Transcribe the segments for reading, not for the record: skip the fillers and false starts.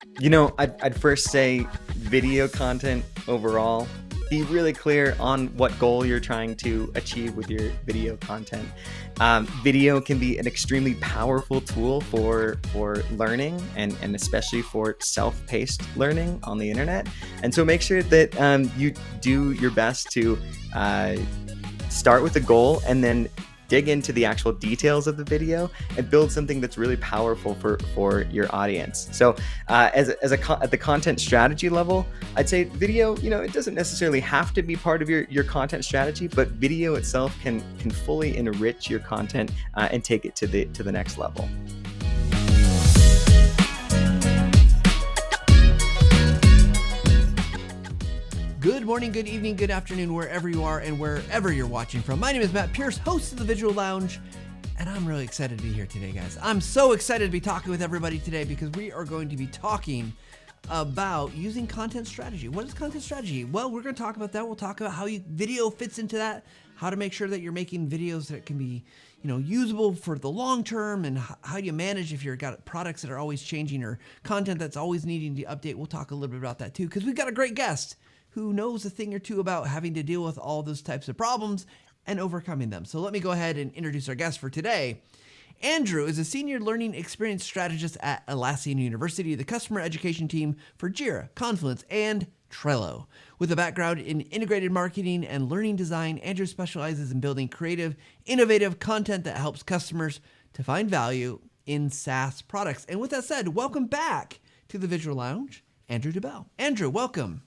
I'd first say video content overall. Be really clear on what goal you're trying to achieve with your video content. Video can be an extremely powerful tool for learning and especially for self-paced learning on the internet. And so make sure that you do your best to uh, start with a goal and then dig into the actual details of the video and build something that's really powerful for your audience. So at the content strategy level, I'd say video, it doesn't necessarily have to be part of your content strategy, but video itself can fully enrich your content and take it to the next level. Good morning, good evening, good afternoon, wherever you are and wherever you're watching from. My name is Matt Pierce, host of the Visual Lounge, and I'm really excited to be here today, guys. I'm so excited to be talking with everybody today because we are going to be talking about using content strategy. What is content strategy? Well, we're going to talk about that. We'll talk about how video fits into that, how to make sure that you're making videos that can be, usable for the long term, and how you manage if you've got products that are always changing or content that's always needing to update. We'll talk a little bit about that too, because we've got a great guest who knows a thing or two about having to deal with all those types of problems and overcoming them. So let me go ahead and introduce our guest for today. Andrew is a senior learning experience strategist at Atlassian University, the customer education team for Jira, Confluence, and Trello. With a background in integrated marketing and learning design, Andrew specializes in building creative, innovative content that helps customers to find value in SaaS products. And with that said, welcome back to the Visual Lounge, Andrew DeBell. Andrew, welcome.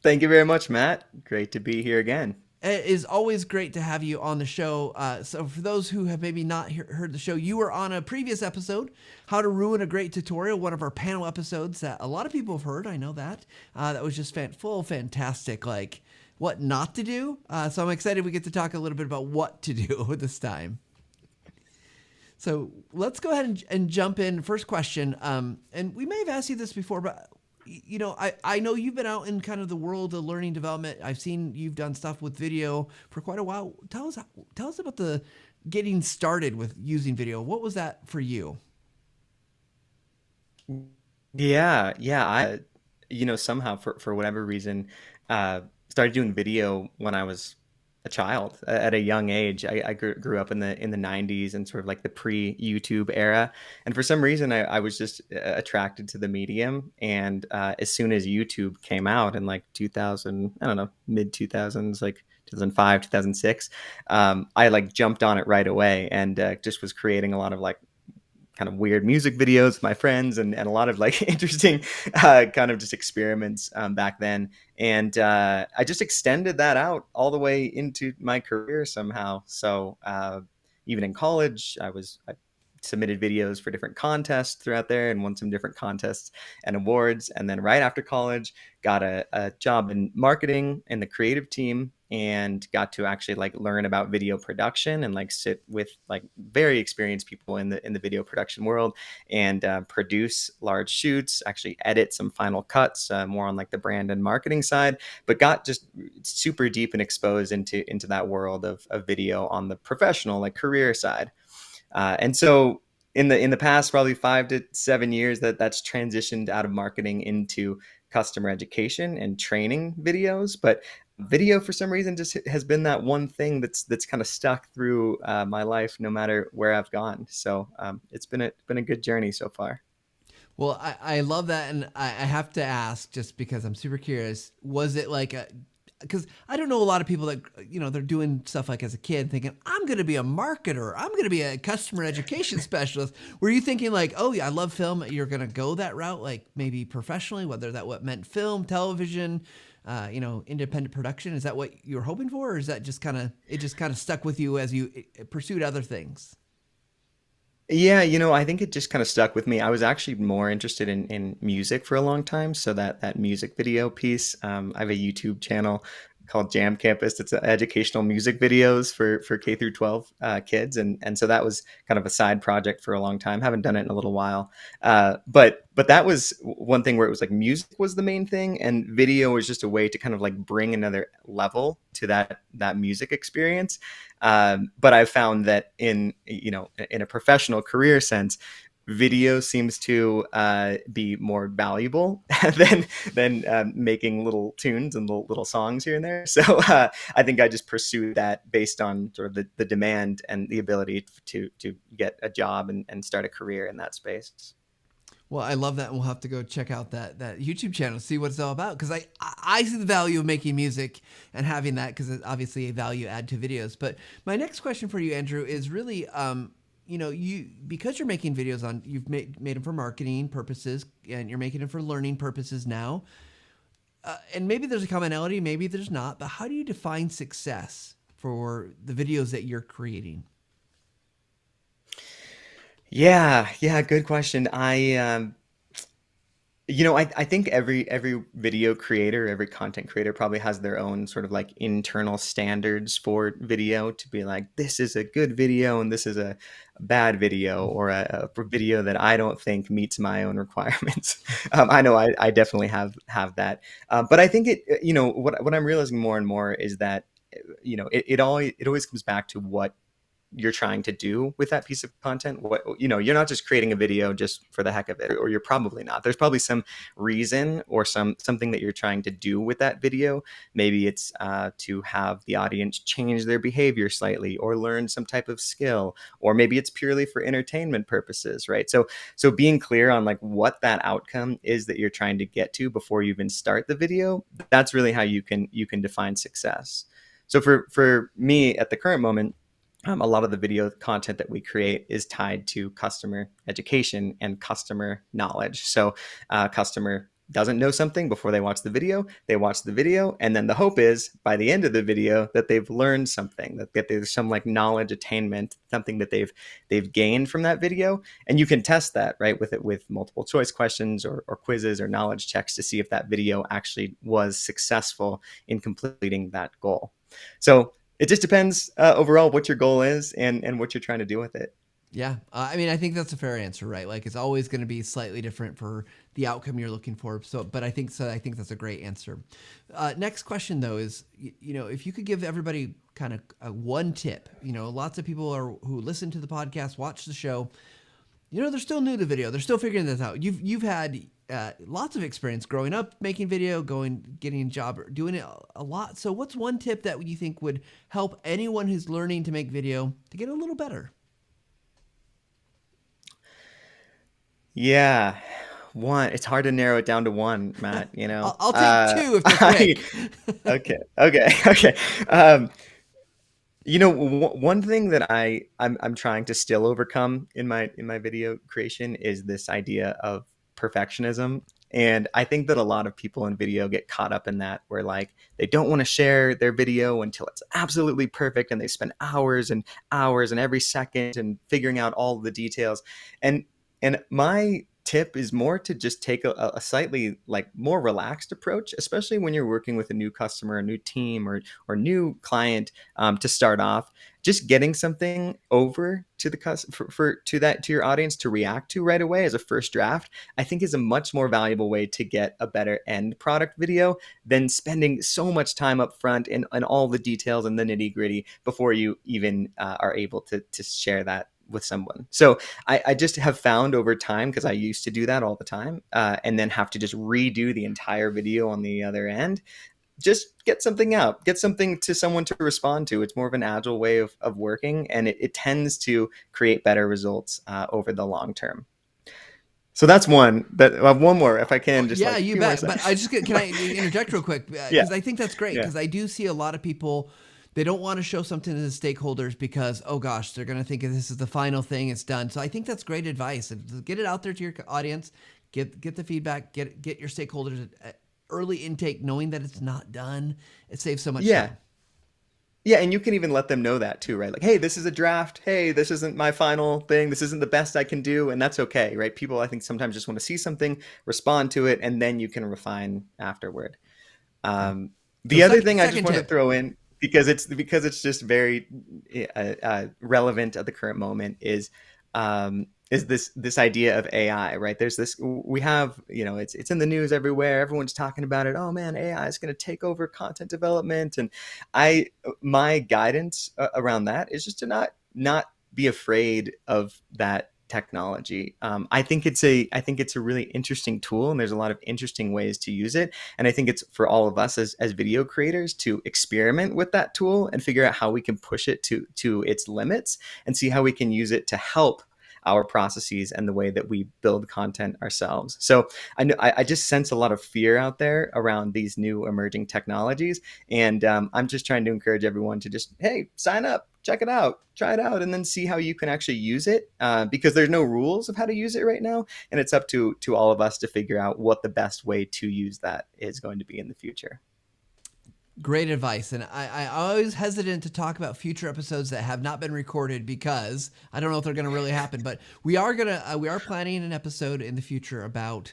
Thank you very much, Matt. Great to be here again. It is always great to have you on the show. So for those who have maybe not heard the show, you were on a previous episode, How to Ruin a Great Tutorial, one of our panel episodes that a lot of people have heard. I know that. That was just fantastic, like what not to do. So I'm excited we get to talk a little bit about what to do this time. So let's go ahead and jump in. First question, and we may have asked you this before, but I know you've been out in kind of the world of learning development. I've seen you've done stuff with video for quite a while. Tell us about the getting started with using video. What was that for you? Yeah, yeah. Somehow for whatever reason, started doing video when I was a child at a young age. I grew up in the 90s and sort of like the pre-YouTube era. And for some reason, I was just attracted to the medium. And as soon as YouTube came out in like 2000, I don't know, mid 2000s, like 2005, 2006, I like jumped on it right away and just was creating a lot of like kind of weird music videos with my friends and a lot of like interesting kind of just experiments back then. And I just extended that out all the way into my career somehow. So even in college, I submitted videos for different contests throughout there and won some different contests and awards. And then right after college, got a job in marketing in the creative team and got to actually like learn about video production and like sit with like very experienced people in the video production world and produce large shoots, actually edit some final cuts, more on like the brand and marketing side, but got just super deep and exposed into that world of video on the professional like career side. And so in the past probably 5 to 7 years that's transitioned out of marketing into customer education and training videos. But video for some reason just has been that one thing that's kind of stuck through my life no matter where I've gone. So it's been a good journey so far. Well, I love that, and I have to ask just because I'm super curious. Was it like because I don't know a lot of people that they're doing stuff like as a kid thinking I'm going to be a marketer, I'm going to be a customer education specialist. Were you thinking like, oh yeah, I love film, you're going to go that route, like maybe professionally, whether that what meant film, television, independent production? Is that what you were hoping for, or is that just kind of stuck with you as you pursued other things? Yeah, I think it just kind of stuck with me. I was actually more interested in music for a long time. So that music video piece, I have a YouTube channel called Jam Campus. It's educational music videos for K through 12 kids, and so that was kind of a side project for a long time. Haven't done it in a little while, but that was one thing where it was like music was the main thing, and video was just a way to kind of like bring another level to that music experience. But I've found that in a professional career sense, video seems to be more valuable than making little tunes and little songs here and there. So I think I just pursued that based on sort of the demand and the ability to get a job and start a career in that space. Well, I love that, and we'll have to go check out that YouTube channel, see what it's all about. Because I see the value of making music and having that, because it's obviously a value add to videos. But my next question for you, Andrew, is really, you because you're making videos on, you've made them for marketing purposes, and you're making them for learning purposes now. And maybe there's a commonality, maybe there's not. But how do you define success for the videos that you're creating? Yeah, yeah, good question. I think every video creator, every content creator probably has their own sort of like internal standards for video to be like, this is a good video and this is a bad video, or a video that I don't think meets my own requirements. I know I definitely have that. But I think what I'm realizing more and more is that it always comes back to what you're trying to do with that piece of content. You're not just creating a video just for the heck of it, or you're probably not. There's probably some reason or something that you're trying to do with that video. Maybe it's to have the audience change their behavior slightly or learn some type of skill, or maybe it's purely for entertainment purposes, right? So being clear on like what that outcome is that you're trying to get to before you even start the video, that's really how you can define success. So for me at the current moment, a lot of the video content that we create is tied to customer education and customer knowledge. So, customer doesn't know something before they watch the video. They watch the video, and then the hope is by the end of the video that they've learned something, that there's some like knowledge attainment, something that they've gained from that video. And you can test that, right, with multiple choice questions or quizzes or knowledge checks to see if that video actually was successful in completing that goal. So it just depends overall what your goal is and what you're trying to do with it. Yeah, I mean, I think that's a fair answer, right? Like, it's always going to be slightly different for the outcome you're looking for. So, but I think so. I think that's a great answer. Next question, though, is if you could give everybody kind of one tip. Lots of people who listen to the podcast, watch the show. They're still new to video. They're still figuring this out. You've had lots of experience growing up making video, getting a job, doing it a lot. So, what's one tip that you think would help anyone who's learning to make video to get a little better? Yeah, one. It's hard to narrow it down to one, Matt. I'll take two if they're I, quick. okay. One thing that I'm trying to still overcome in my video creation is this idea of perfectionism. And I think that a lot of people in video get caught up in that, where like they don't want to share their video until it's absolutely perfect, and they spend hours and hours and every second and figuring out all the details. And my tip is more to just take a slightly like more relaxed approach, especially when you're working with a new customer, a new team, or new client, to start off. Just getting something over to the to your audience to react to right away as a first draft, I think is a much more valuable way to get a better end product video than spending so much time up front and all the details and the nitty gritty before you even are able to share that with someone. So I just have found over time, because I used to do that all the time, and then have to just redo the entire video on the other end. Just get something out, get something to someone to respond to. It's more of an agile way of working, and it tends to create better results over the long term. So that's one. But one more, if I Oh, can, just yeah, like a you few more bet. But seconds. I just can I interject real quick, Yeah, because I think that's great, yeah, because I do see a lot of people, they don't want to show something to the stakeholders because, oh gosh, they're going to think this is the final thing, it's done. So I think that's great advice. And get it out there to your audience, get the feedback, get your stakeholders early intake, knowing that it's not done. It saves so much yeah. time. Yeah, and you can even let them know that too, right? Like, hey, this is a draft. Hey, this isn't my final thing. This isn't the best I can do, and that's okay, right? People, I think, sometimes just want to see something, respond to it, and then you can refine afterward. Okay. Um, So the other thing I just second want to tip. throw in, because it's just very relevant at the current moment, is this idea of AI, right? There's this we have, it's in the news everywhere. Everyone's talking about it. Oh man, AI is going to take over content development, and I my guidance around that is just to not be afraid of that technology. I think it's a really interesting tool, and there's a lot of interesting ways to use it. And I think it's for all of us as video creators to experiment with that tool and figure out how we can push it to its limits and see how we can use it to help our processes and the way that we build content ourselves. So I know I just sense a lot of fear out there around these new emerging technologies, and I'm just trying to encourage everyone to just, hey, sign up, check it out, try it out, and then see how you can actually use it. Because there's no rules of how to use it right now, and it's up to all of us to figure out what the best way to use that is going to be in the future. Great advice. And I always hesitant to talk about future episodes that have not been recorded because I don't know if they're going to really happen. But we are planning an episode in the future about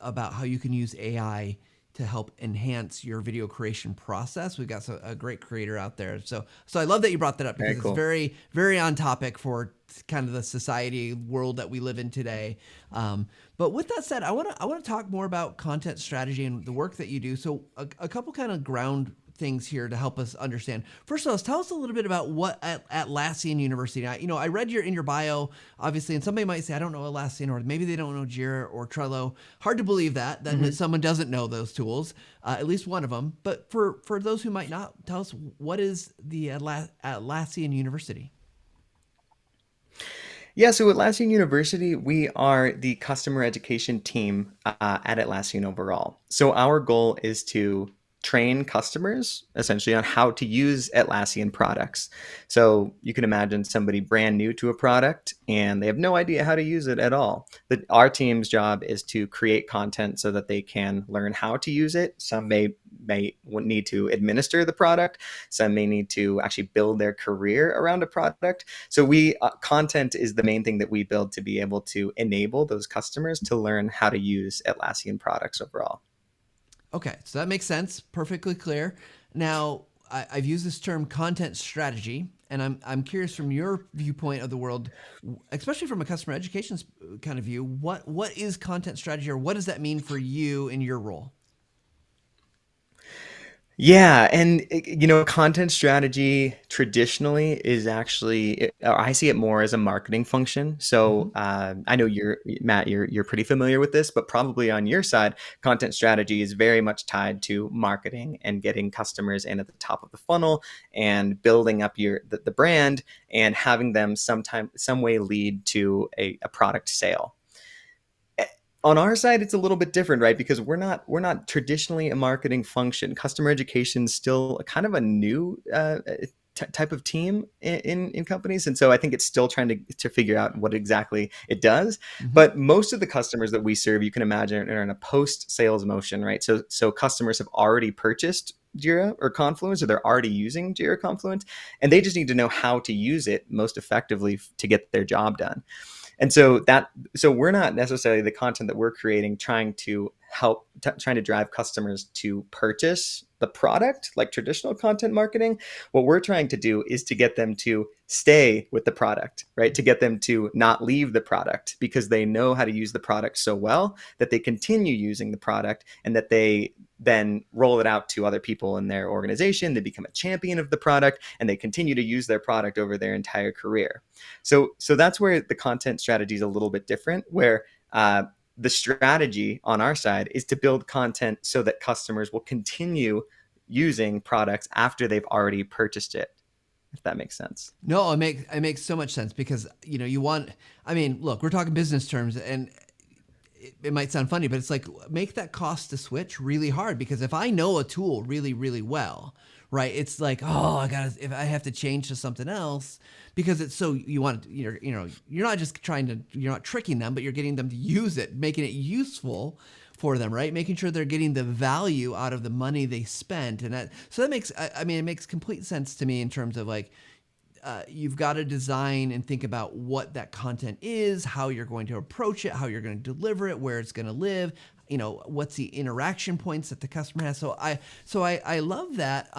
about how you can use AI to help enhance your video creation process. We've got a great creator out there. So I love that you brought that up because Very it's cool. very, very on topic for kind of the society world that we live in today. But with that said, I want to talk more about content strategy and the work that you do. So a couple kind of ground things here to help us understand. First of all, tell us a little bit about what Atlassian University. Now, I read in your bio, obviously, and somebody might say, I don't know Atlassian, or maybe they don't know Jira or Trello. Hard to believe that someone doesn't know those tools, at least one of them. But for those who might not, tell us, what is the Atlassian University? Yeah, so at Atlassian University, we are the customer education team at Atlassian overall. So our goal is to train customers essentially on how to use Atlassian products. So you can imagine somebody brand new to a product and they have no idea how to use it at all. But our team's job is to create content so that they can learn how to use it. Some may need to administer the product. Some may need to actually build their career around a product. So content is the main thing that we build to be able to enable those customers to learn how to use Atlassian products overall. Okay, so that makes sense. Perfectly clear. Now, I've used this term content strategy, and I'm curious from your viewpoint of the world, especially from a customer education kind of view, what is content strategy, or what does that mean for you in your role? Yeah, and content strategy traditionally is actually, or I see it more as a marketing function. Mm-hmm. So I know Matt, you're pretty familiar with this, but probably on your side, content strategy is very much tied to marketing and getting customers in at the top of the funnel and building up the brand and having them some way lead to a product sale. On our side, it's a little bit different, right? Because we're not traditionally a marketing function. Customer education is still a kind of a new type of team in companies, and so I think it's still trying to figure out what exactly it does. Mm-hmm. But most of the customers that we serve, you can imagine, are in a post sales motion, right? So customers have already purchased Jira or Confluence, or they're already using Jira Confluence, and they just need to know how to use it most effectively to get their job done. And so we're not necessarily the content that we're creating trying to trying to drive customers to purchase the product like traditional content marketing. What we're trying to do is to get them to stay with the product, right? To get them to not leave the product because they know how to use the product so well that they continue using the product and that they then roll it out to other people in their organization. They become a champion of the product and they continue to use their product over their entire career. So that's where the content strategy is a little bit different, where the strategy on our side is to build content so that customers will continue using products after they've already purchased it, if that makes sense. No, it makes so much sense because you want. I mean, look, we're talking business terms, and it might sound funny, but it's like make that cost to switch really hard because if I know a tool really, really well, right? It's like, oh, if I have to change to something else because it's so you want you're not just you're not tricking them, but you're getting them to use it, making it useful for them, right? Making sure they're getting the value out of the money they spent, and that makes it makes complete sense to me in terms of like. You've got to design and think about what that content is, how you're going to approach it, how you're going to deliver it, where it's going to live, what's the interaction points that the customer has. So I love that.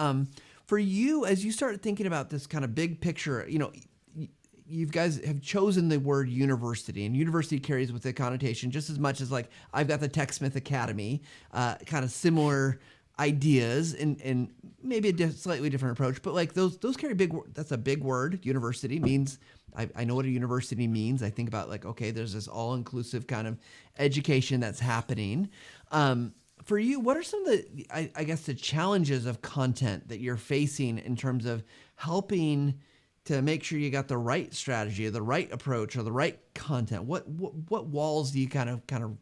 For you, as you start thinking about this kind of big picture, you guys have chosen the word university, and university carries with it connotation just as much as like I've got the TechSmith Academy, kind of similar ideas and maybe a slightly different approach, but like those carry big. That's a big word. University means I know what a university means. I think about like, okay, there's this all inclusive kind of education that's happening. For you, what are some of I guess the challenges of content that you're facing in terms of helping to make sure you got the right strategy or the right approach or the right content? What walls do you kind of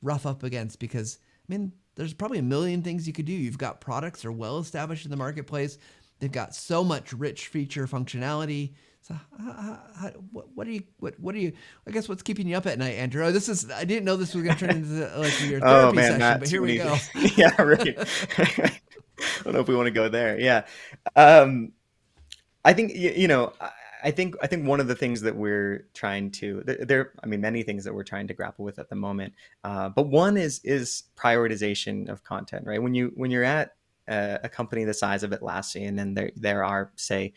rough up against? Because I mean, there's probably a million things you could do. You've got products that are well established in the marketplace. They've got so much rich feature functionality. So, what are you? I guess what's keeping you up at night, Andrew? Oh, this is I didn't know this was going to turn into like your Oh therapy man, session, Matt, but too here we many go. things. Yeah, right. I don't know if we want to go there. Yeah. Um, I think I think one of the things that we're trying to there I mean many things that we're trying to grapple with at the moment, but one is prioritization of content, right? When you're at a company the size of Atlassian, and there are, say,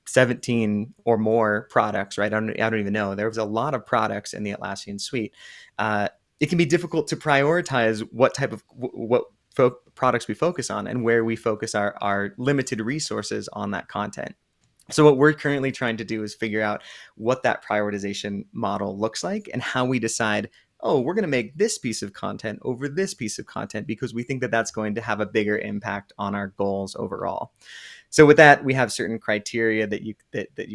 17 or more products, right? I don't even know. There's a lot of products in the Atlassian suite. It can be difficult to prioritize what type of products we focus on and where we focus our limited resources on that content. So what we're currently trying to do is figure out what that prioritization model looks like and how we decide, oh, we're going to make this piece of content over this piece of content because we think that that's going to have a bigger impact on our goals overall. So with that, we have certain criteria that you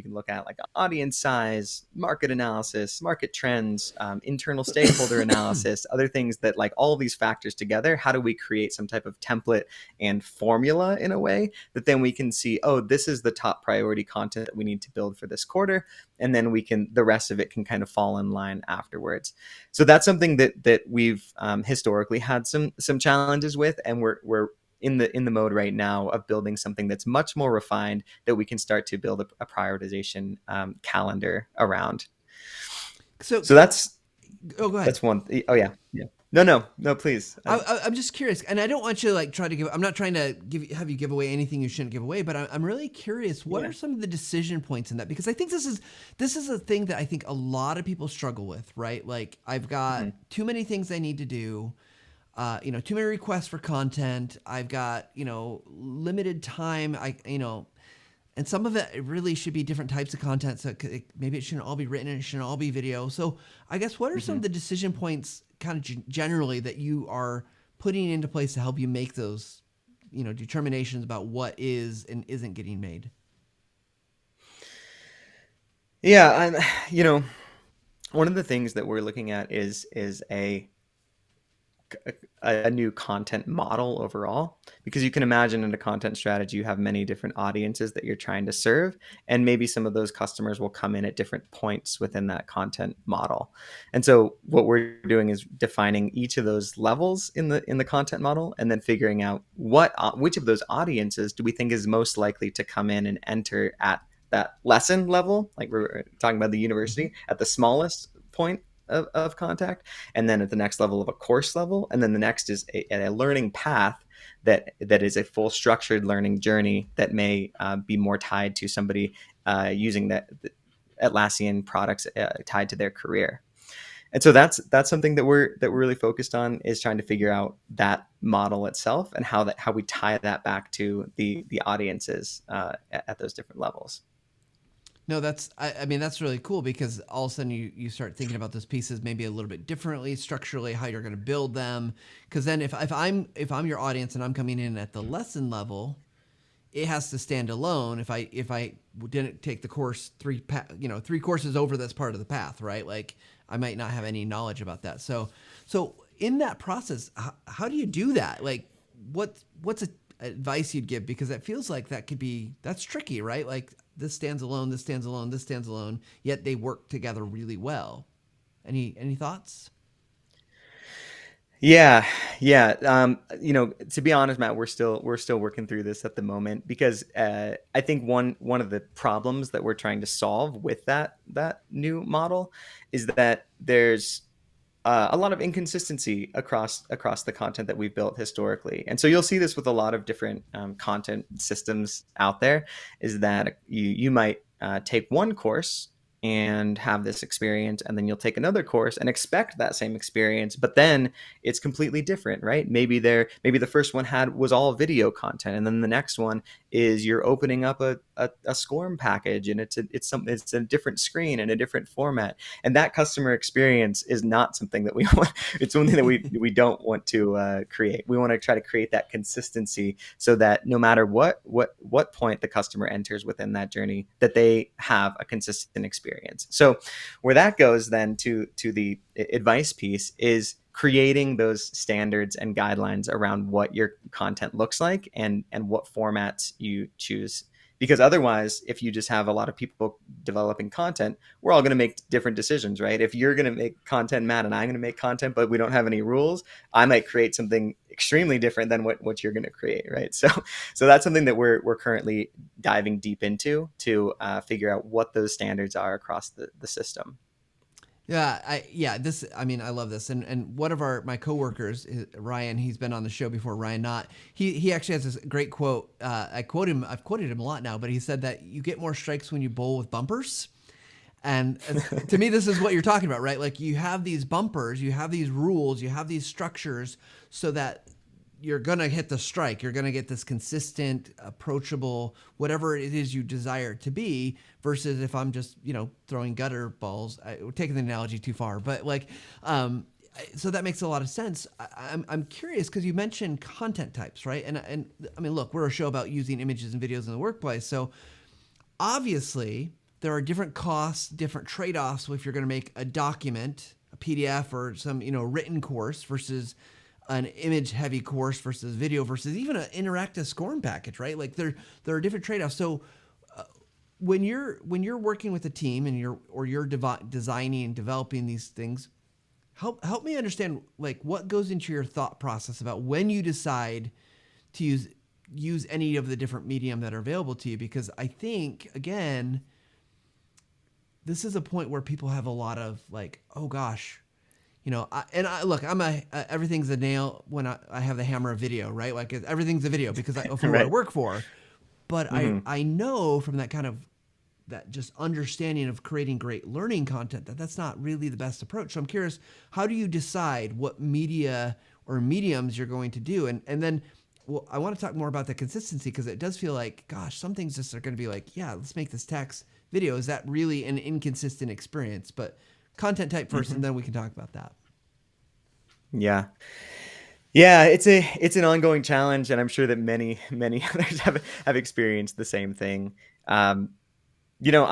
can look at, like audience size, market analysis, market trends, internal stakeholder analysis, other things that, like, all these factors together. How do we create some type of template and formula in a way that then we can see, oh, this is the top priority content that we need to build for this quarter, and then the rest of it can kind of fall in line afterwards. So that's something that we've historically had some challenges with, and we're in the mode right now of building something that's much more refined that we can start to build a prioritization calendar around. So, So oh, go ahead. that's one. Oh yeah, yeah. No, please. I'm just curious, and I don't want you to like try to give. I'm not trying to have you give away anything you shouldn't give away, but I'm really curious. What Yeah. are some of the decision points in that? Because I think this is a thing that I think a lot of people struggle with, right? Like I've got Mhm. too many things I need to do. Too many requests for content. I've got limited time. And some of it really should be different types of content. So maybe it shouldn't all be written and it shouldn't all be video. So I guess what are some of Mhm. the decision points kind of generally that you are putting into place to help you make those, determinations about what is and isn't getting made? Yeah, I'm. You know, one of the things that we're looking at is a new content model overall, because you can imagine in a content strategy you have many different audiences that you're trying to serve, and maybe some of those customers will come in at different points within that content model. And so what we're doing is defining each of those levels in the content model, and then figuring out which of those audiences do we think is most likely to come in and enter at that lesson level, like we're talking about the Mm-hmm. university, at the smallest point of contact, and then at the next level of a course level, and then the next is a learning path that is a full structured learning journey that may be more tied to somebody using the Atlassian products tied to their career. And so that's something that we're really focused on, is trying to figure out that model itself and how we tie that back to the audiences at those different levels. No, I mean that's really cool because all of a sudden you start thinking about those pieces maybe a little bit differently structurally, how you're going to build them. Because then if I'm your audience and I'm coming in at the lesson level, it has to stand alone. If I didn't take the course three courses over this part of the path, right? Like I might not have any knowledge about that. So in that process, how do you do that? Like what's advice you'd give? Because it feels like that's tricky, right? Like this stands alone, this stands alone, this stands alone, yet they work together really well. Any thoughts? Yeah, yeah. To be honest, Matt, we're still working through this at the moment, because I think one of the problems that we're trying to solve with that new model is that there's a lot of inconsistency across the content that we've built historically. And so you'll see this with a lot of different content systems out there, is that you might take one course and have this experience, and then you'll take another course and expect that same experience, but then it's completely different, right? Maybe the first one had was all video content, and then the next one is you're opening up a SCORM package, and it's a different screen and a different format, and that customer experience is not something that we want. It's something that we don't want to create. We want to try to create that consistency so that no matter what point the customer enters within that journey, that they have a consistent experience. So where that goes then to the advice piece is creating those standards and guidelines around what your content looks like and what formats you choose, because otherwise, if you just have a lot of people developing content, we're all going to make different decisions, right? If you're going to make content, Matt, and I'm going to make content, but we don't have any rules, I might create something extremely different than what you're going to create, right? So that's something that we're currently diving deep into to figure out what those standards are across the system. I mean, I love this. And one of my coworkers, Ryan, he's been on the show before, Ryan Knott. He actually has this great quote. I've quoted him a lot now, but he said that you get more strikes when you bowl with bumpers. And to me, this is what you're talking about, right? Like you have these bumpers, you have these rules, you have these structures so that you're going to hit the strike. You're going to get this consistent, approachable, whatever it is you desire it to be, versus if I'm just, throwing gutter balls. We're taking the analogy too far, but so that makes a lot of sense. I'm curious because you mentioned content types, right? And I mean, look, we're a show about using images and videos in the workplace. So obviously there are different costs, different trade-offs if you're going to make a document, a PDF or some, written course versus an image heavy course versus video versus even an interactive scoring package, right? Like there are different trade-offs. So when you're working with a team and you're designing and developing these things, help me understand like what goes into your thought process about when you decide to use any of the different medium that are available to you, because I think again, this is a point where people have a lot of like, oh gosh, look, everything's a nail when I have the hammer of video, right? Like everything's a video because of who I Right. work for. But Mm-hmm. I know from that just understanding of creating great learning content that that's not really the best approach. So I'm curious, how do you decide what media or mediums you're going to do? And then, well, I want to talk more about the consistency because it does feel like, gosh, some things just are going to be like, yeah, let's make this text video. Is that really an inconsistent experience? But content type first, Mm-hmm. and then we can talk about that. Yeah. Yeah, it's an ongoing challenge, and I'm sure that many others have experienced the same thing. Um, you know,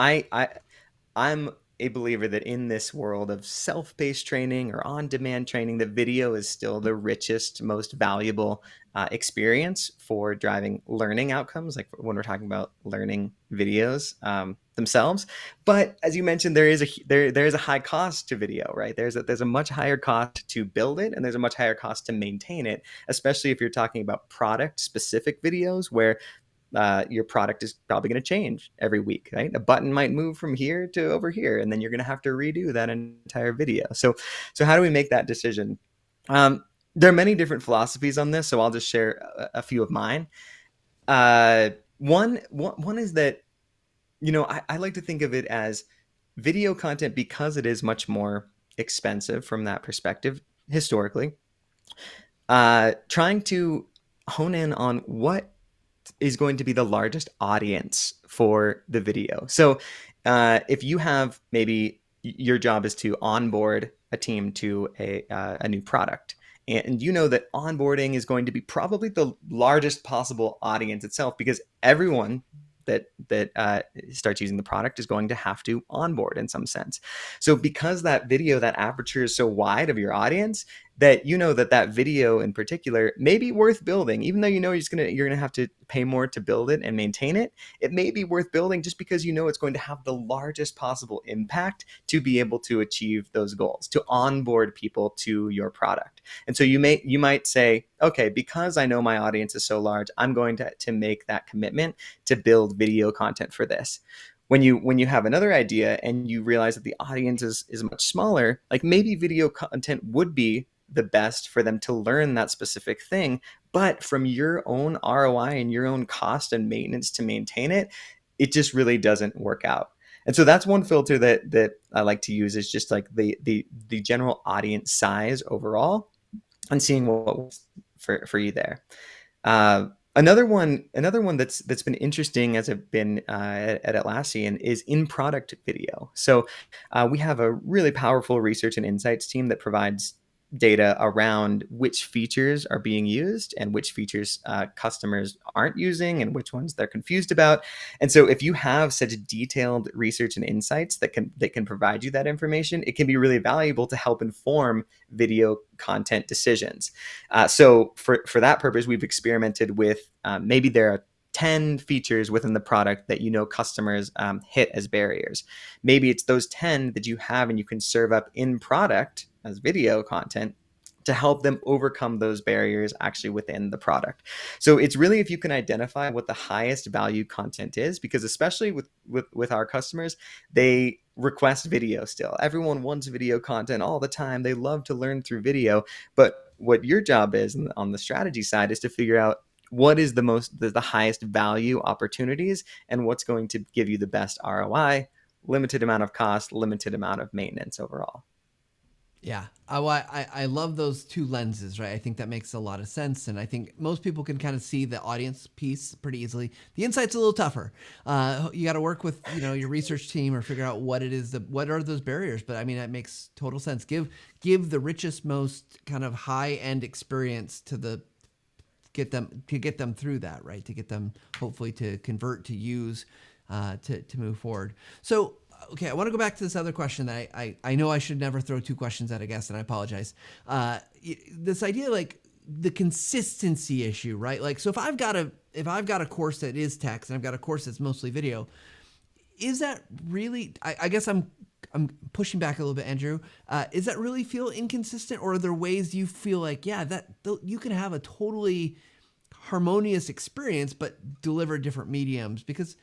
I'm a believer that in this world of self-paced training or on-demand training, the video is still the richest, most valuable experience for driving learning outcomes. Like when we're talking about learning videos themselves, but as you mentioned, there is a high cost to video, right? There's a much higher cost to build it, and there's a much higher cost to maintain it, especially if you're talking about product-specific videos where your product is probably going to change every week, right? A button might move from here to over here, and then you're going to have to redo that entire video. So how do we make that decision? There are many different philosophies on this, so I'll just share a few of mine. Uh, one is that I like to think of it as video content because it is much more expensive from that perspective historically. Trying to hone in on what is going to be the largest audience for the video. So if you have maybe your job is to onboard a team to a new product, and you know that onboarding is going to be probably the largest possible audience itself because everyone that starts using the product is going to have to onboard in some sense. So because that video, that aperture is so wide of your audience, that that video in particular may be worth building, even though you're gonna have to pay more to build it and maintain it. It may be worth building just because it's going to have the largest possible impact to be able to achieve those goals, to onboard people to your product. And so you might say, okay, because I know my audience is so large, I'm going to make that commitment to build video content for this. When you have another idea and you realize that the audience is much smaller, like maybe video content would be the best for them to learn that specific thing, but from your own ROI and your own cost and maintenance to maintain it, it just really doesn't work out. And so that's one filter that I like to use, is just like the general audience size overall, and seeing what works for you there. Another one that's been interesting as I've been at Atlassian is in product video. So we have a really powerful research and insights team that provides data around which features are being used and which features customers aren't using and which ones they're confused about. And so if you have such detailed research and insights that can provide you that information, it can be really valuable to help inform video content decisions. So for that purpose, we've experimented with maybe there are 10 features within the product that customers hit as barriers. Maybe it's those 10 that you have and you can serve up in product as video content to help them overcome those barriers actually within the product. So it's really if you can identify what the highest value content is, because especially with our customers, they request video still. Everyone wants video content all the time. They love to learn through video. But what your job is on the strategy side is to figure out what is the highest value opportunities and what's going to give you the best ROI, limited amount of cost, limited amount of maintenance overall. Yeah, I love those two lenses, right? I think that makes a lot of sense, and I think most people can kind of see the audience piece pretty easily. The insight's a little tougher. You got to work with your research team or figure out what it is what are those barriers. But I mean, that makes total sense. Give the richest, most kind of high end experience to get them through that, right? To get them hopefully to convert to use to move forward. So. Okay, I want to go back to this other question that I know I should never throw two questions at a guest, and I apologize. This idea, like the consistency issue, right? Like, so if I've got a course that is text and I've got a course that's mostly video, is that really? I guess I'm pushing back a little bit, Andrew. Is that really feel inconsistent, or are there ways you feel like that you can have a totally harmonious experience but deliver different mediums? Because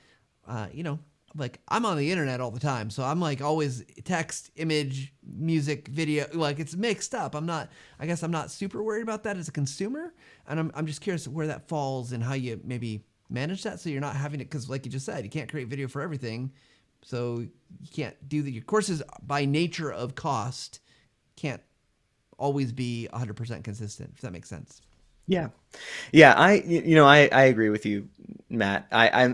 like I'm on the internet all the time, so I'm like always text, image, music, video, like it's mixed up. I guess I'm not super worried about that as a consumer, and I'm just curious where that falls and how you maybe manage that so you're not having it, because like you just said, you can't create video for everything, so you can't do that. Your courses by nature of cost can't always be 100% consistent, if that makes sense. Yeah, yeah. I agree with you, Matt. I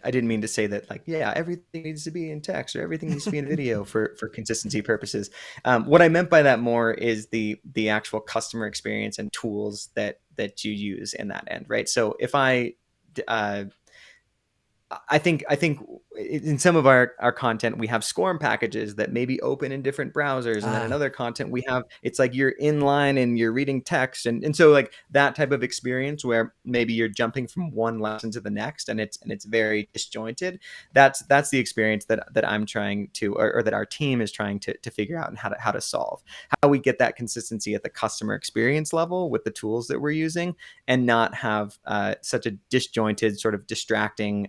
didn't mean to say that like everything needs to be in text or everything needs to be in video for consistency purposes. What I meant by that more is the actual customer experience and tools that you use in that end, right? So if uh, I think in some of our content, we have SCORM packages that maybe open in different browsers. And then Ah, another content we have, it's like you're in line and you're reading text. And so like that type of experience where maybe you're jumping from one lesson to the next and it's very disjointed. That's the experience that I'm trying to, or that our team is trying to figure out and how to solve. How we get that consistency at the customer experience level with the tools that we're using, and not have such a disjointed, sort of distracting,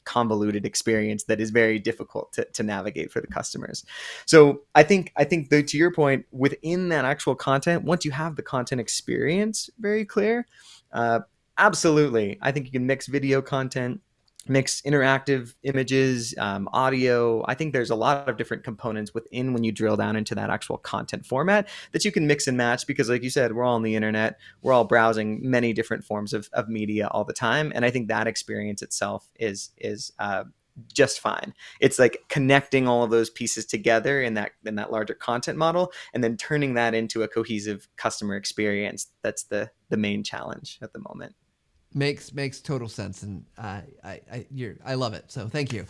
convoluted experience that is very difficult to navigate for the customers. So I think though, to your point, within that actual content, once you have the content experience very clear, uh, absolutely, I think you can mix video content, mix interactive images, audio. I think there's a lot of different components within when you drill down into that actual content format that you can mix and match, because like you said, we're all on the internet, we're all browsing many different forms of media all the time. And I think that experience itself is just fine. It's like connecting all of those pieces together in that larger content model, and then turning that into a cohesive customer experience. That's the main challenge at the moment. makes total sense, and I love it. So thank you.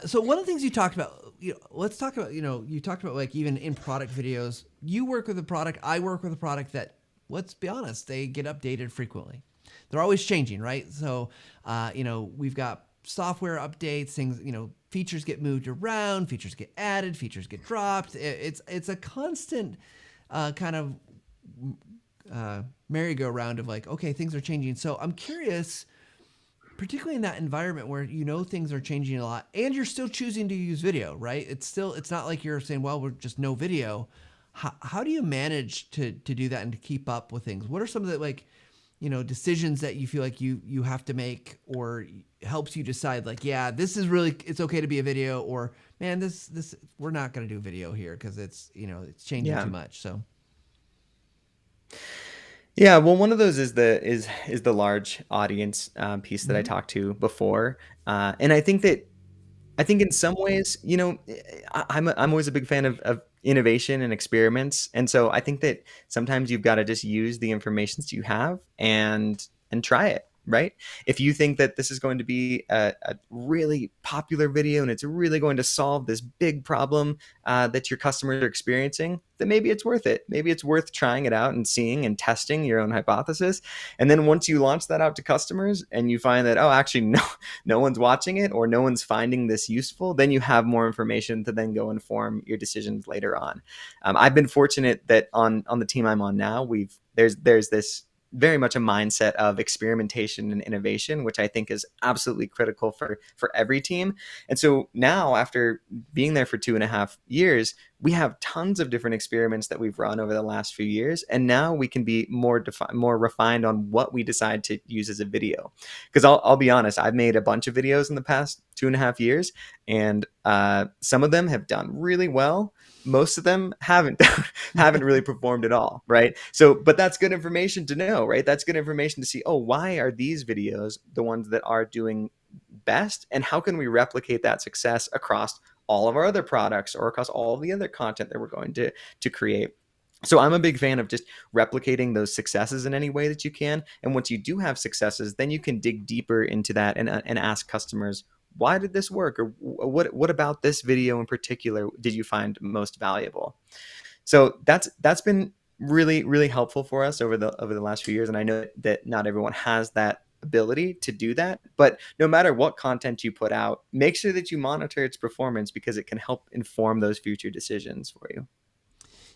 So one of the things you talked about, let's talk about, you talked about like even in product videos, you work with a product, I work with a product that, let's be honest, they get updated frequently. They're always changing, right? So we've got software updates, things, features get moved around, features get added, features get dropped. It's a constant kind of merry-go-round of like, okay, things are changing. So I'm curious, particularly in that environment where things are changing a lot, and you're still choosing to use video, right? It's not like you're saying, well, we're just no video. How do you manage to do that and to keep up with things? What are some of the like? decisions that you feel like you have to make, or helps you decide like, yeah, this is really, it's okay to be a video, or man, this we're not going to do video here because it's changing Yeah. too much. So Yeah, well, one of those is the large audience piece that I mm-hmm. talked to before, and I think in some ways, I'm always a big fan of innovation and experiments, and so I think that sometimes you've got to just use the informations you have and try it. Right? If you think that this is going to be a really popular video and it's really going to solve this big problem that your customers are experiencing, then maybe it's worth it. Maybe it's worth trying it out and seeing and testing your own hypothesis. And then once you launch that out to customers and you find that, oh, actually, no one's watching it or no one's finding this useful, then you have more information to then go inform your decisions later on. I've been fortunate that on the team I'm on now, there's this very much a mindset of experimentation and innovation, which I think is absolutely critical for every team. And so now, after being there for 2.5 years, we have tons of different experiments that we've run over the last few years, and now we can be more refined on what we decide to use as a video. Because I'll be honest, I've made a bunch of videos in the past 2.5 years, and some of them have done really well. Most of them haven't really performed at all, right? So, but that's good information to know, right? That's good information to see, oh, why are these videos the ones that are doing best, and how can we replicate that success across all of our other products or across all of the other content that we're going to create. So I'm a big fan of just replicating those successes in any way that you can. And once you do have successes, then you can dig deeper into that and ask customers, why did this work? Or what about this video in particular did you find most valuable? So that's been really, really helpful for us over the last few years. And I know that not everyone has that ability to do that, but no matter what content you put out, make sure that you monitor its performance because it can help inform those future decisions for you.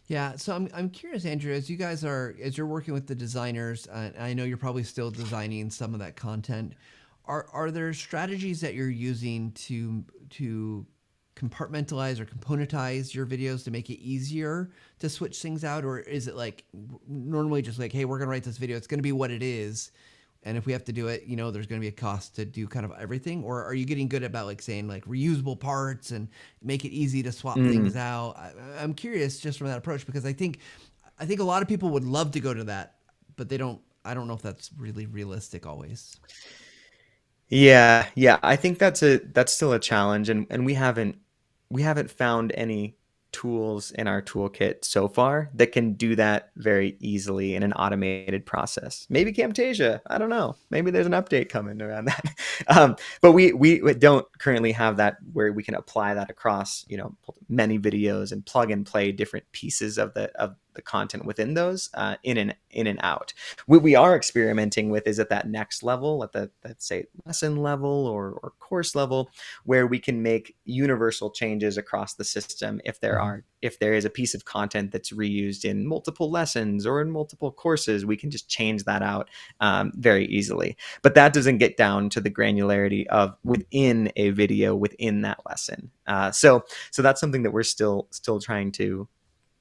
Yeah, so I'm curious, Andrew, as you're working with the designers, I know you're probably still designing some of that content. Are there strategies that you're using to compartmentalize or componentize your videos to make it easier to switch things out, or is it like normally just like, hey, we're gonna write this video, it's gonna be what it is, and if we have to do it, there's going to be a cost to do kind of everything? Or are you getting good about like saying like reusable parts and make it easy to swap things Mm. out? I'm curious just from that approach, because I think a lot of people would love to go to that, but they don't. I don't know if that's really realistic always. Yeah, yeah. I think that's still a challenge, and we haven't found any tools in our toolkit so far that can do that very easily in an automated process. Maybe Camtasia, I don't know. Maybe there's an update coming around that. But we don't currently have that where we can apply that across many videos and plug and play different pieces of the content within those in and out. What we are experimenting with is at that next level, at the, let's say, lesson level or course level, where we can make universal changes across the system Mm-hmm. if there is a piece of content that's reused in multiple lessons or in multiple courses, we can just change that out very easily. But that doesn't get down to the granularity of within a video within that lesson. So that's something that we're still trying to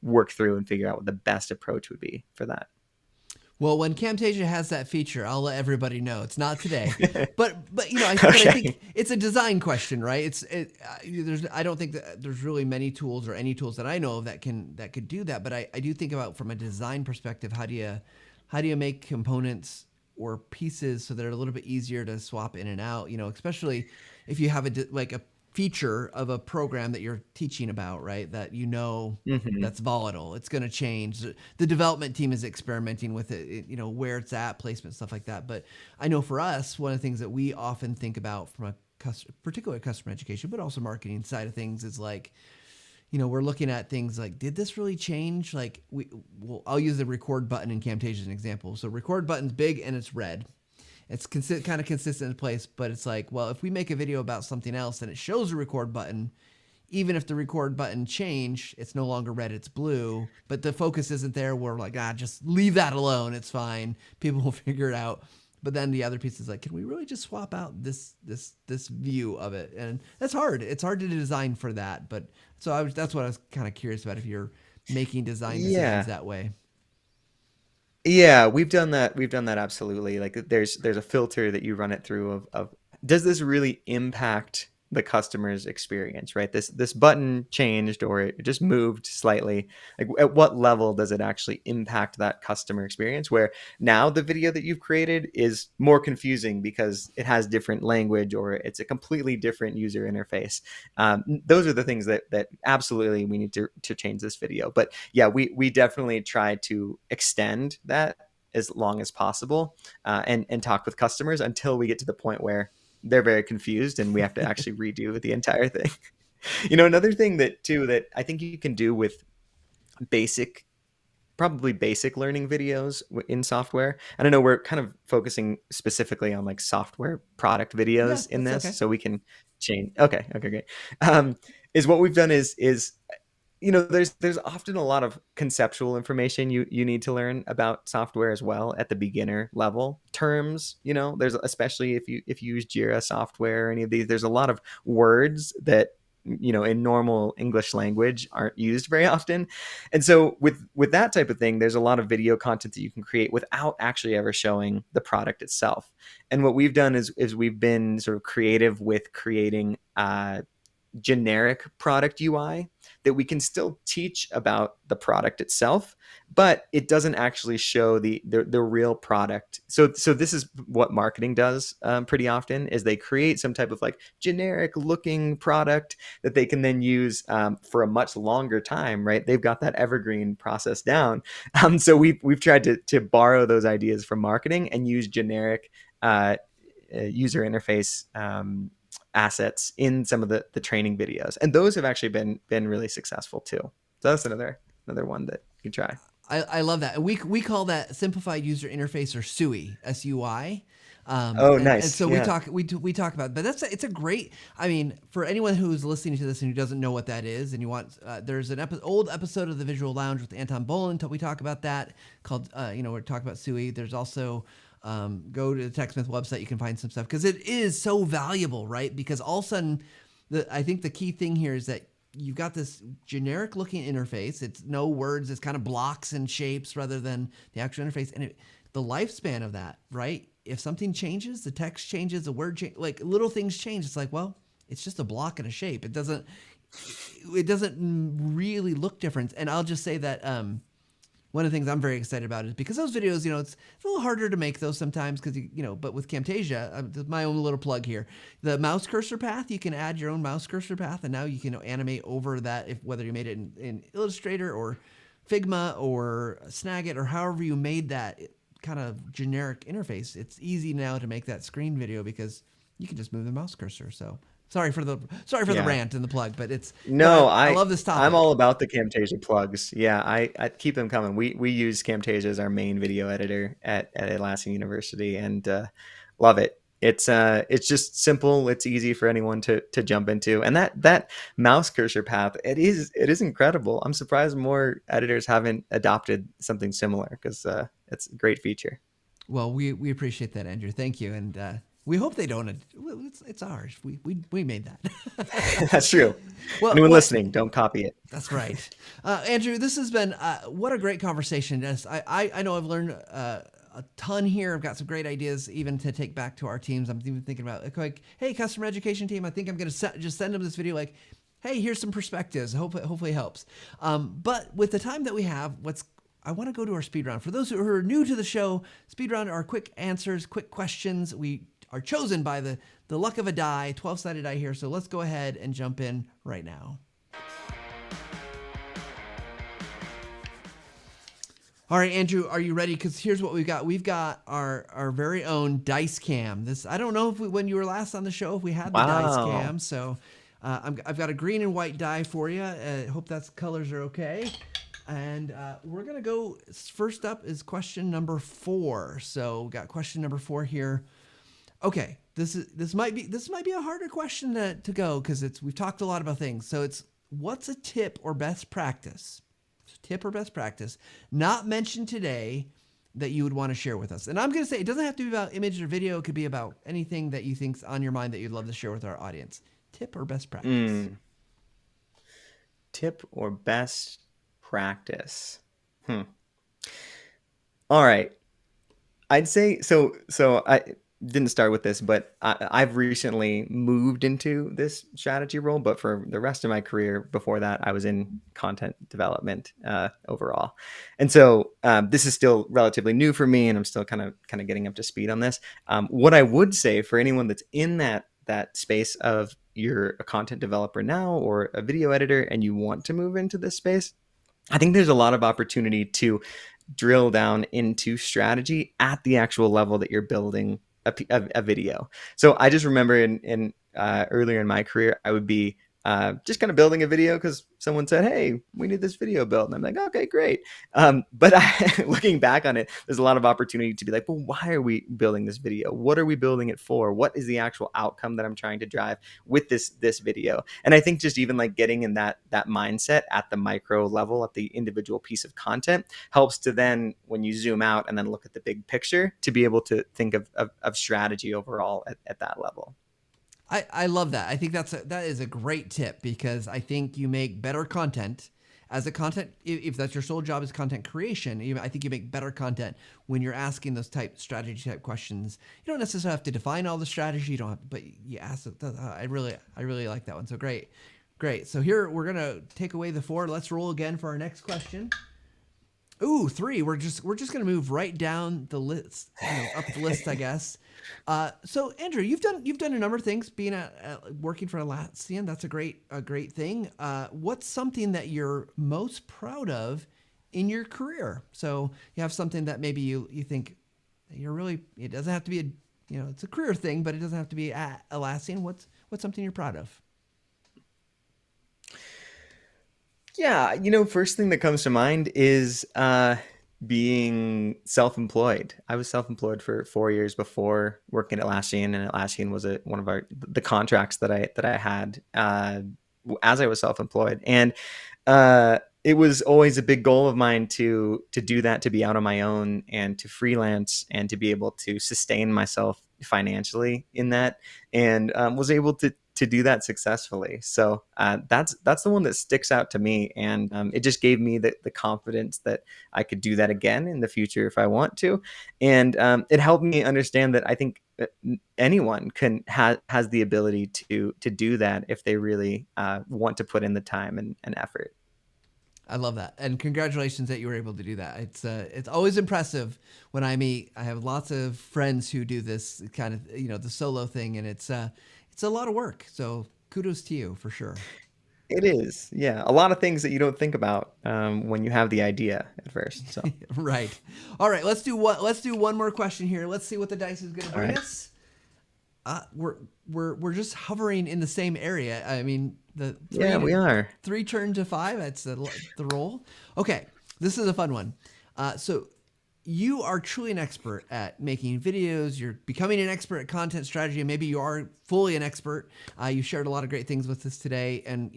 work through and figure out what the best approach would be for that. Well, when Camtasia has that feature, I'll let everybody know. It's not today, but I think Okay. it's a design question, right? There's I don't think that there's really many tools or any tools that I know of that could do that. But I do think about from a design perspective, how do you make components or pieces so they're a little bit easier to swap in and out? Especially if you have like a feature of a program that you're teaching about, right? That Hmm. that's volatile. It's going to change. The development team is experimenting with it, where it's at, placement, stuff like that. But I know for us, one of the things that we often think about from a particular customer education, but also marketing side of things is like, we're looking at things like, did this really change? Like I'll use the record button in Camtasia as an example. So record button's big and it's red. It's kind of consistent in place, but it's like, well, if we make a video about something else and it shows a record button, even if the record button change, it's no longer red, it's blue, but the focus isn't there. We're like, just leave that alone. It's fine. People will figure it out. But then the other piece is like, can we really just swap out this view of it? And that's hard. It's hard to design for that. But that's what I was kind of curious about, if you're making design decisions Yeah. that way. Yeah, we've done that. We've done that absolutely. Like there's a filter that you run it through of does this really impact the customer's experience, right? This button changed or it just moved slightly. Like at what level does it actually impact that customer experience? Where now the video that you've created is more confusing because it has different language or it's a completely different user interface. Those are the things that absolutely we need to change this video. But yeah, we definitely try to extend that as long as possible, and talk with customers until we get to the point where they're very confused and we have to actually redo the entire thing. Another thing that too that I think you can do with basic probably basic learning videos in software. And I know we're kind of focusing specifically on like software product Yeah, videos in that's this, okay. so we can change. Okay, okay, great. Is what we've done is there's often a lot of conceptual information you need to learn about software as well at the beginner level. Terms, there's especially if you use Jira software or any of these, there's a lot of words that in normal English language aren't used very often. And so with that type of thing, there's a lot of video content that you can create without actually ever showing the product itself. And what we've done is we've been sort of creative with creating generic product UI that we can still teach about the product itself, but it doesn't actually show the real product. So this is what marketing does, pretty often, is they create some type of like generic looking product that they can then use, for a much longer time, right? They've got that evergreen process down. So we've tried to borrow those ideas from marketing and use generic uh, user interface assets in some of the training videos, and those have actually been really successful too. So that's another one that you can try. I love that. We call that simplified user interface, or SUI, SUI. Oh, And nice. so we Yeah. talk we talk about, but it's a great. I mean, for anyone who's listening to this and who doesn't know what that is, and you want, there's an old episode of the Visual Lounge with Anton Bolin. We talk about that called, we're talking about SUI. There's also, go to the TechSmith website. You can find some stuff because it is so valuable, right? Because all of a sudden, I think the key thing here is that you've got this generic looking interface. It's no words. It's kind of blocks and shapes rather than the actual interface. And the lifespan of that, right? If something changes, the text changes, the word change, like little things change. It's like, well, it's just a block and a shape. It doesn't really look different. And I'll just say that, one of the things I'm very excited about is because those videos, it's a little harder to make those sometimes because, but with Camtasia, my own little plug here, the mouse cursor path, you can add your own mouse cursor path, and now you can animate over that, whether you made it in Illustrator or Figma or Snagit or however you made that kind of generic interface. It's easy now to make that screen video because you can just move the mouse cursor. So sorry for the Yeah. rant and the plug, but No, I love this I'm all topic. about the Camtasia plugs. Yeah, I keep them coming. We use Camtasia as our main video editor at Atlassian University, and love it. It's just simple. It's easy for anyone to jump into, and that mouse cursor path, it is incredible. I'm surprised more editors haven't adopted something similar because it's a great feature. Well, we appreciate that, Andrew. Thank you, and we hope they don't. It's ours. We made that. That's true. well, Anyone well, listening, don't copy it. that's right, Andrew. This has been what a great conversation. Yes, I know I've learned a ton here. I've got some great ideas even to take back to our teams. I'm even thinking about like hey, customer education team. I think I'm going to just send them this video like, hey, here's some perspectives. Hopefully it helps. But with the time that we have, I want to go to our speed round. For those who are new to the show, speed round are quick answers, quick questions. We are chosen by the luck of a die, 12-sided die here. So let's go ahead and jump in right now. All right, Andrew, are you ready? Because here's what we've got. We've got our very own dice cam. I don't know when you were last on the show if we had the dice Wow. cam. So I've got a green and white die for you. Hope that's colors are okay. And we're gonna go. First up is question number 4. So we got question number 4 here. Okay, this might be a harder question to go because we've talked a lot about things. So what's a tip or best practice? Tip or best practice not mentioned today that you would want to share with us. And I'm going to say it doesn't have to be about image or video. It could be about anything that you think's on your mind that you'd love to share with our audience. Tip or best practice. Mm. Tip or best practice? Hmm. All right. I'd say so. So I didn't start with this, but I've recently moved into this strategy role. But for the rest of my career before that, I was in content development overall, and so this is still relatively new for me, and I'm still kind of getting up to speed on this. What I would say for anyone that's in that space of you're a content developer now or a video editor and you want to move into this space, I think there's a lot of opportunity to drill down into strategy at the actual level that you're building a video. So I just remember in earlier in my career, I would be just kind of building a video because someone said, "Hey, we need this video built," and I'm like, "Okay, great." Looking back on it, there's a lot of opportunity to be like, "Well, why are we building this video? What are we building it for? What is the actual outcome that I'm trying to drive with this video?" And I think just even like getting in that mindset at the micro level, at the individual piece of content, helps to then, when you zoom out and then look at the big picture, to be able to think of strategy overall at that level. I love that. I think that is a great tip because I think you make better content as a content. If that's your sole job is content creation, I think you make better content when you're asking those strategy type questions. You don't necessarily have to define all the strategy. You don't have, but you ask. I really like that one. So great, great. So here we're gonna take away the 4. Let's roll again for our next question. Ooh, 3. We're just gonna move right down the list, up the list, I guess. So Andrew, you've done a number of things being working for Atlassian. That's a great thing. What's something that you're most proud of in your career? So you have something that maybe you think that you're really. It doesn't have to be it's a career thing, but it doesn't have to be at Atlassian. What's something you're proud of? Yeah, first thing that comes to mind is being self-employed. I was self-employed for 4 years before working at Atlassian, and Atlassian was one of the contracts that I had as I was self-employed, and it was always a big goal of mine to do that, to be out on my own and to freelance and to be able to sustain myself financially in that, and was able to do that successfully. So that's the one that sticks out to me, and it just gave me the confidence that I could do that again in the future if I want to, and it helped me understand that I think anyone has the ability to do that if they really want to put in the time and effort. I love that, and congratulations that you were able to do that. It's always impressive when I meet. I have lots of friends who do this kind of the solo thing, and it's a lot of work. So kudos to you for sure. It is, yeah, a lot of things that you don't think about when you have the idea at first. So, Right. All right. Let's do one more question here. Let's see what the dice is going to all bring right, us. We're just hovering in the same area. I mean, the yeah, we are. 3 turn to 5. That's the roll. Okay, this is a fun one. So you are truly an expert at making videos. You're becoming an expert at content strategy, and maybe you are fully an expert. You shared a lot of great things with us today, and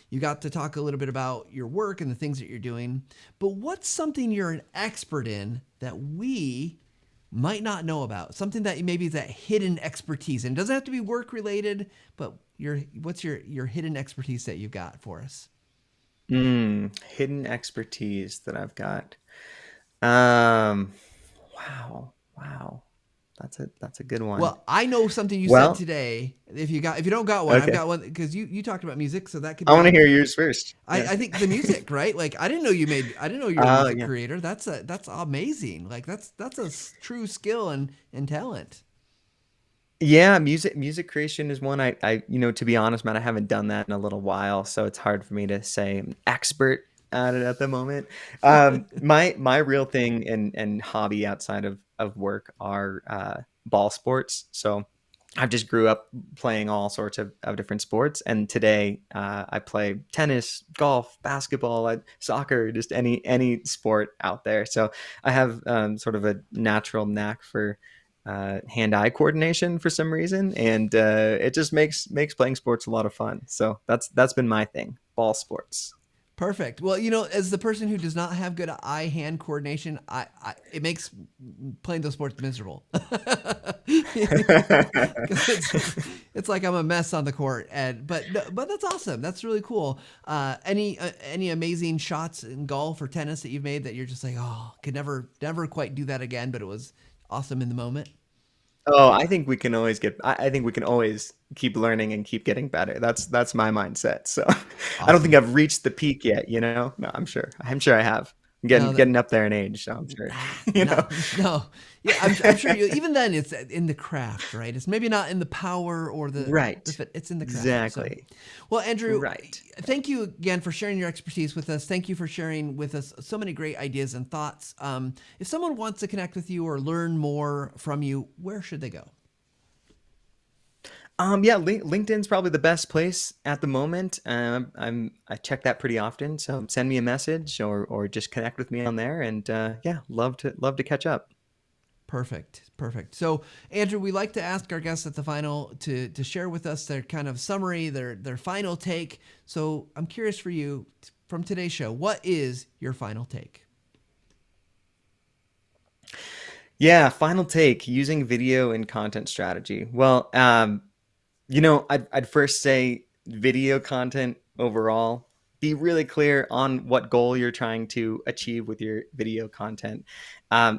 you got to talk a little bit about your work and the things that you're doing. But what's something you're an expert in that we might not know about? Something that maybe is that hidden expertise, and it doesn't have to be work related, but what's your hidden expertise that you've got for us? Hidden expertise that I've got. Um, wow, wow, that's a good one. Well, I know something you said Well, today. If you don't got one, I've okay, got one because you talked about music, so that could I want to be. hear yours first. Yeah. I think the music, right? Like I didn't know you're a Oh, music yeah. creator. That's amazing. Like that's true skill and talent. Yeah, music creation is one to be honest, man, I haven't done that in a little while, so it's hard for me to say I'm expert at it at the moment. My real thing and hobby outside of work are ball sports. So I just grew up playing all sorts of different sports, and today I play tennis, golf, basketball, soccer, just any sport out there. So I have sort of a natural knack for hand-eye coordination for some reason, and it just makes playing sports a lot of fun. So that's been my thing, ball sports. Perfect. Well, as the person who does not have good eye-hand coordination, it makes playing those sports miserable. 'Cause it's like I'm a mess on the court, but that's awesome. That's really cool. Any amazing shots in golf or tennis that you've made that you're just like, oh, could never quite do that again, but it was awesome in the moment? Oh, I think we can always I think we can always keep learning and keep getting better. That's my mindset. So I don't think Awesome. I've reached the peak yet, you know? No, I'm sure. I'm sure I have. I'm No, getting up there in age, so I'm sure. You no, know. no. Yeah, I'm sure you. Even then, it's in the craft, right? It's maybe not in the power or the Right. fit. It's in the craft. So, Exactly. well, Andrew, Right. thank you again for sharing your expertise with us. Thank you for sharing with us so many great ideas and thoughts. If someone wants to connect with you or learn more from you, where should they go? Yeah, LinkedIn's probably the best place at the moment. I check that pretty often, so send me a message or just connect with me on there, and yeah, love to catch up. Perfect. Perfect. So, Andrew, we like to ask our guests at the final to share with us their kind of summary, their final take. So, I'm curious for you from today's show, what is your final take? Yeah, final take using video in content strategy. Well, I'd first say video content overall. Be really clear on what goal you're trying to achieve with your video content.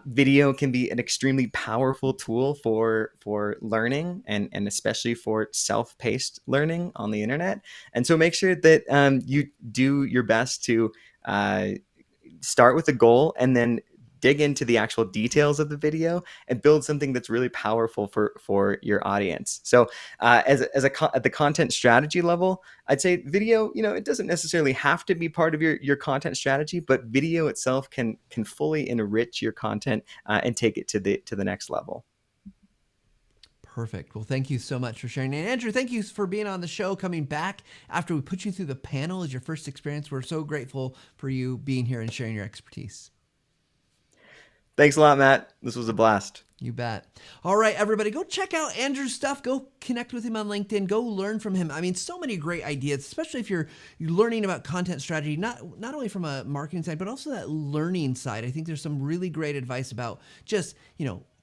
Video can be an extremely powerful tool for learning and especially for self-paced learning on the internet. And so make sure that you do your best to uh, start with a goal and then dig into the actual details of the video and build something that's really powerful for your audience. So at the content strategy level, I'd say video, it doesn't necessarily have to be part of your content strategy, but video itself can fully enrich your content and take it to the next level. Perfect. Well, thank you so much for sharing. And Andrew, thank you for being on the show, coming back after we put you through the panel as your first experience. We're so grateful for you being here and sharing your expertise. Thanks a lot, Matt. This was a blast. You bet. All right, everybody, go check out Andrew's stuff. Go connect with him on LinkedIn. Go learn from him. I mean, so many great ideas, especially if you're learning about content strategy, not only from a marketing side, but also that learning side. I think there's some really great advice about just,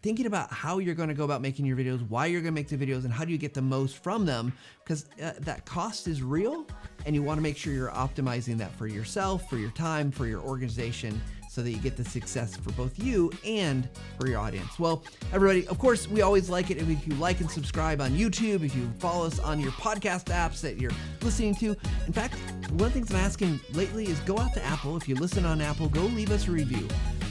thinking about how you're going to go about making your videos, why you're going to make the videos, and how do you get the most from them, because that cost is real, and you want to make sure you're optimizing that for yourself, for your time, for your organization, so that you get the success for both you and for your audience. Well, everybody, of course, we always like it if you like and subscribe on YouTube, if you follow us on your podcast apps that you're listening to. In fact, one of the things I'm asking lately is go out to Apple. If you listen on Apple, go leave us a review.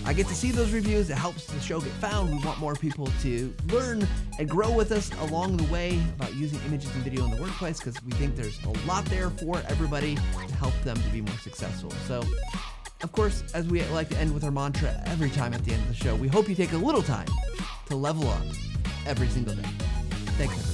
I get to see those reviews. It helps the show get found. We want more people to learn and grow with us along the way about using images and video in the workplace, because we think there's a lot there for everybody to help them to be more successful. So, of course, as we like to end with our mantra every time at the end of the show, we hope you take a little time to level up every single day. Thanks, everybody.